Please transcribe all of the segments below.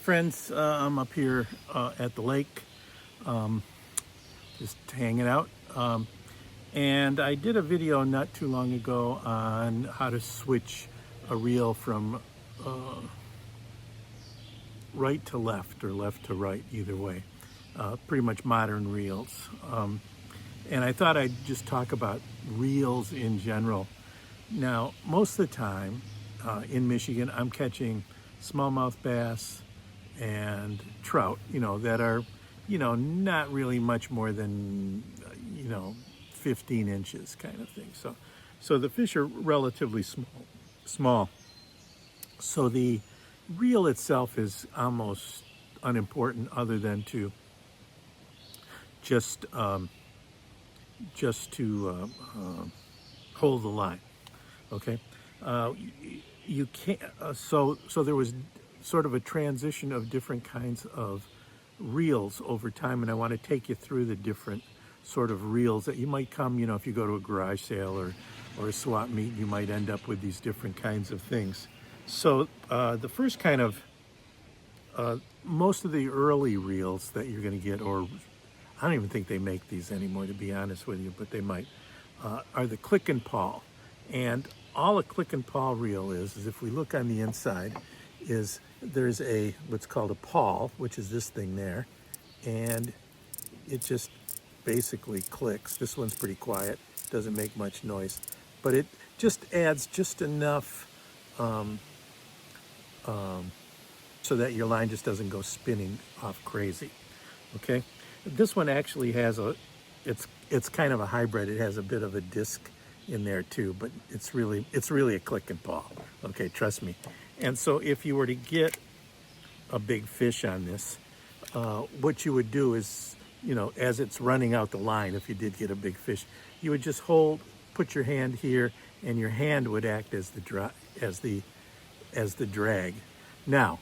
friends, I'm up here at the lake, just hanging out. And I did a video not too long ago on how to switch a reel from right to left or left to right, either way. Pretty much modern reels. And I thought I'd just talk about reels in general. Now, most of the time in Michigan, I'm catching smallmouth bass and trout, that are, not really much more than, 15 inches kind of thing. So the fish are relatively small. So the reel itself is almost unimportant, other than to just hold the line. Okay, you can't. So there was sort of a transition of different kinds of reels over time, and I want to take you through the different sort of reels that you might come. If you go to a garage sale or a swap meet, you might end up with these different kinds of things. So the first kind of most of the early reels that you're going to get, or I don't even think they make these anymore, to be honest with you, but they might, are the click and pawl. And all a click and pawl reel is if we look on the inside, is there's what's called a pawl, which is this thing there, and it just basically clicks. This one's pretty quiet, doesn't make much noise, but it just adds just enough so that your line just doesn't go spinning off crazy. Okay, this one actually has it's kind of a hybrid. It has a bit of a disc in there too, but it's really a click and pawl. Okay, trust me. And so if you were to get a big fish on this, what you would do is, as it's running out the line, if you did get a big fish, you would just put your hand here, and your hand would act as the drag. Now,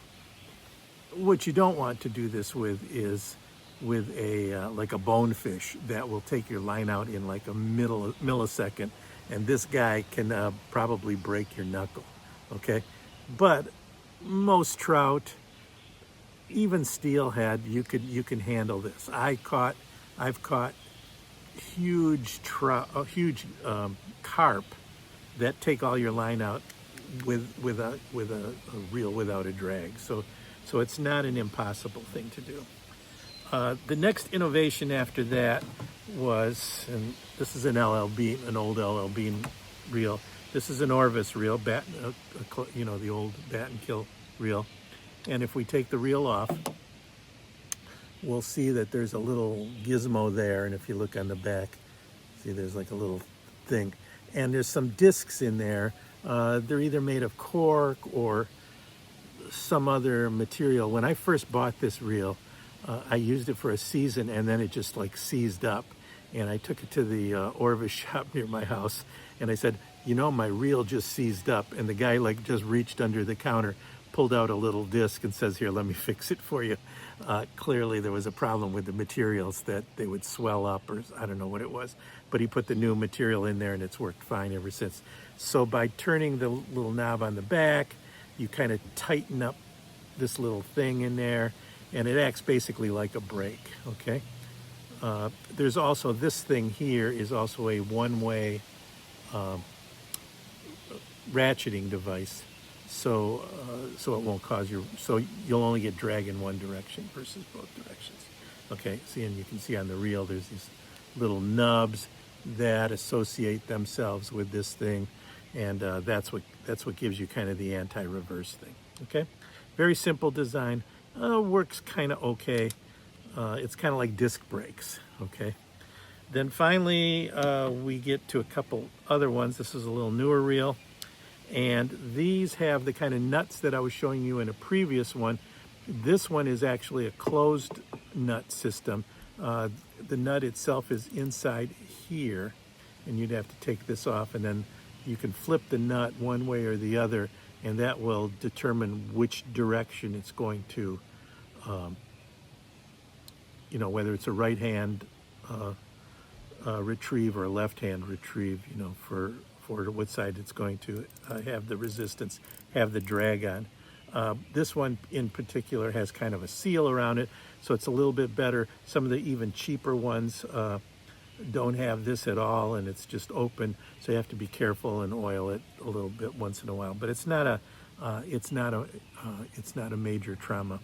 what you don't want to do this with is with like a bonefish that will take your line out in like a millisecond, and this guy can probably break your knuckle. Okay, but most trout, even steelhead, you can handle this. I've caught huge carp that take all your line out with a reel without a drag. So it's not an impossible thing to do. The next innovation after that was, and this is an LLB, an old LLB reel. This is an Orvis reel, the old bat and kill reel. And if we take the reel off, we'll see that there's a little gizmo there. And if you look on the back, see there's like a little thing. And there's some discs in there. They're either made of cork or some other material. When I first bought this reel, I used it for a season, and then it just like seized up. And I took it to the Orvis shop near my house, and I said, my reel just seized up. And the guy just reached under the counter, pulled out a little disc, and says, "Here, let me fix it for you." Clearly there was a problem with the materials, that they would swell up, or I don't know what it was. But he put the new material in there, and it's worked fine ever since. So by turning the little knob on the back, you kind of tighten up this little thing in there, and it acts basically like a brake. Okay. There's also this thing here is also a one-way ratcheting device, so it won't cause so you'll only get drag in one direction versus both directions. Okay, see, and you can see on the reel there's these little nubs that associate themselves with this thing, and that's what gives you kind of the anti-reverse thing. Okay, very simple design, works kind of okay. It's kind of like disc brakes. Okay, then finally we get to a couple other ones. This is a little newer reel, and these have the kind of nuts that I was showing you in a previous one. This one is actually a closed nut system. The nut itself is inside here, and you'd have to take this off, and then you can flip the nut one way or the other, and that will determine which direction it's going to, whether it's a right hand retrieve or a left hand retrieve, for what side it's going to have the resistance, have the drag on. This one in particular has kind of a seal around it, so it's a little bit better. Some of the even cheaper ones don't have this at all, and it's just open, so you have to be careful and oil it a little bit once in a while. But it's not a major trauma.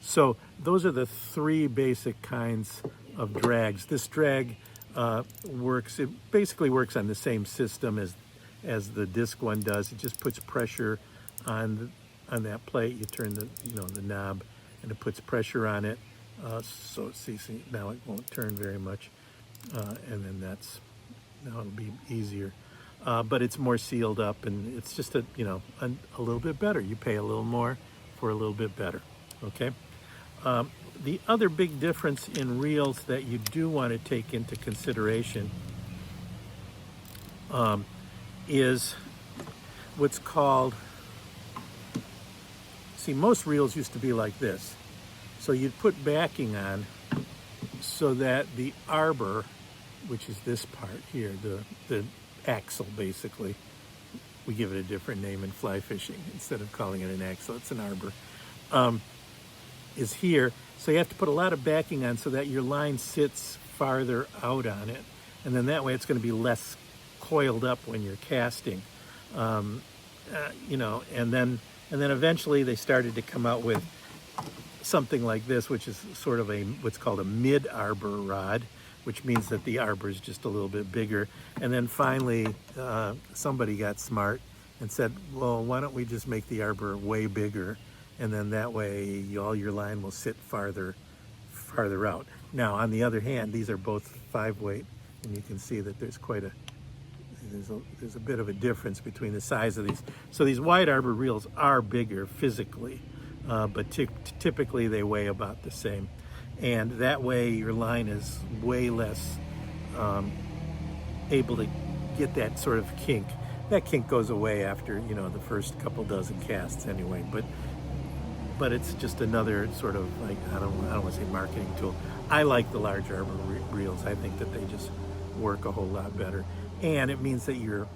So those are the three basic kinds of drags. This drag it basically works on the same system as the disc one does. It just puts pressure on that plate. You turn the knob, and it puts pressure on it. So see, now it won't turn very much, and then now it'll be easier. But it's more sealed up, and it's just a little bit better. You pay a little more for a little bit better. Okay. The other big difference in reels that you do want to take into consideration is what's called, most reels used to be like this. So you'd put backing on so that the arbor, which is this part here, the axle basically, we give it a different name in fly fishing. Instead of calling it an axle, it's an arbor, is here. So you have to put a lot of backing on so that your line sits farther out on it. And then that way it's going to be less coiled up when you're casting. And then eventually they started to come out with something like this, which is sort of what's called a mid-arbor rod, which means that the arbor is just a little bit bigger. And then finally, somebody got smart and said, well, why don't we just make the arbor way bigger? And then that way all your line will sit farther out. Now, on the other hand, these are both 5-weight, and you can see that there's a bit of a difference between the size of these. So these wide arbor reels are bigger physically, but typically they weigh about the same. And that way your line is way less able to get that sort of kink. That kink goes away after, the first couple dozen casts anyway, but it's just another sort of, like, I don't want to say marketing tool. I like the large arbor reels. I think that they just work a whole lot better. And it means that your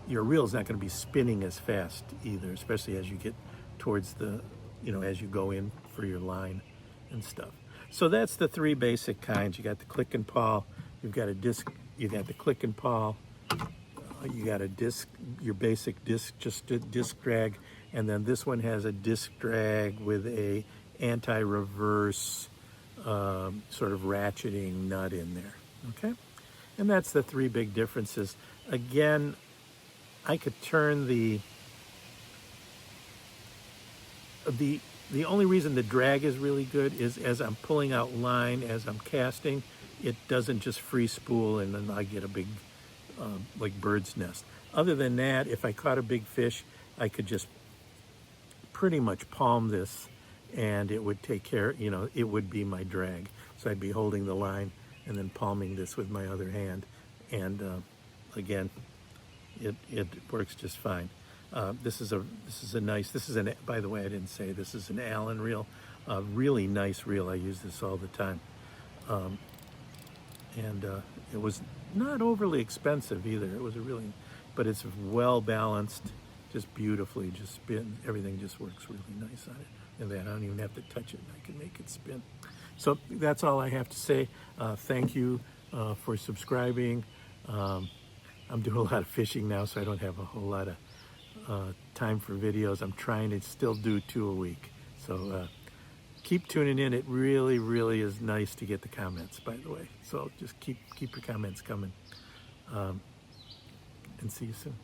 reel's not going to be spinning as fast either, especially as you get towards as you go in for your line and stuff. So that's the three basic kinds. You got the click and pawl, you've got a disc, you got the click and pawl, you got a disc, your basic disc, just a disc drag, and then this one has a disc drag with a anti-reverse sort of ratcheting nut in there. Okay, and that's the three big differences. Again, I could turn the only reason the drag is really good is as I'm pulling out line, as I'm casting, it doesn't just free spool and then I get a big like bird's nest. Other than that, if I caught a big fish, I could just pretty much palm this and it would take care, it would be my drag. So I'd be holding the line and then palming this with my other hand. And again, it works just fine. This is by the way, I didn't say, this is an Allen reel, a really nice reel. I use this all the time. It was not overly expensive either. It was but it's well balanced, just beautifully, just spin. Everything just works really nice on it. And then I don't even have to touch it. I can make it spin. So that's all I have to say. Thank you for subscribing. I'm doing a lot of fishing now, so I don't have a whole lot of time for videos. I'm trying to still do 2 a week. So keep tuning in. It really, really is nice to get the comments, by the way. So just keep your comments coming. And see you soon.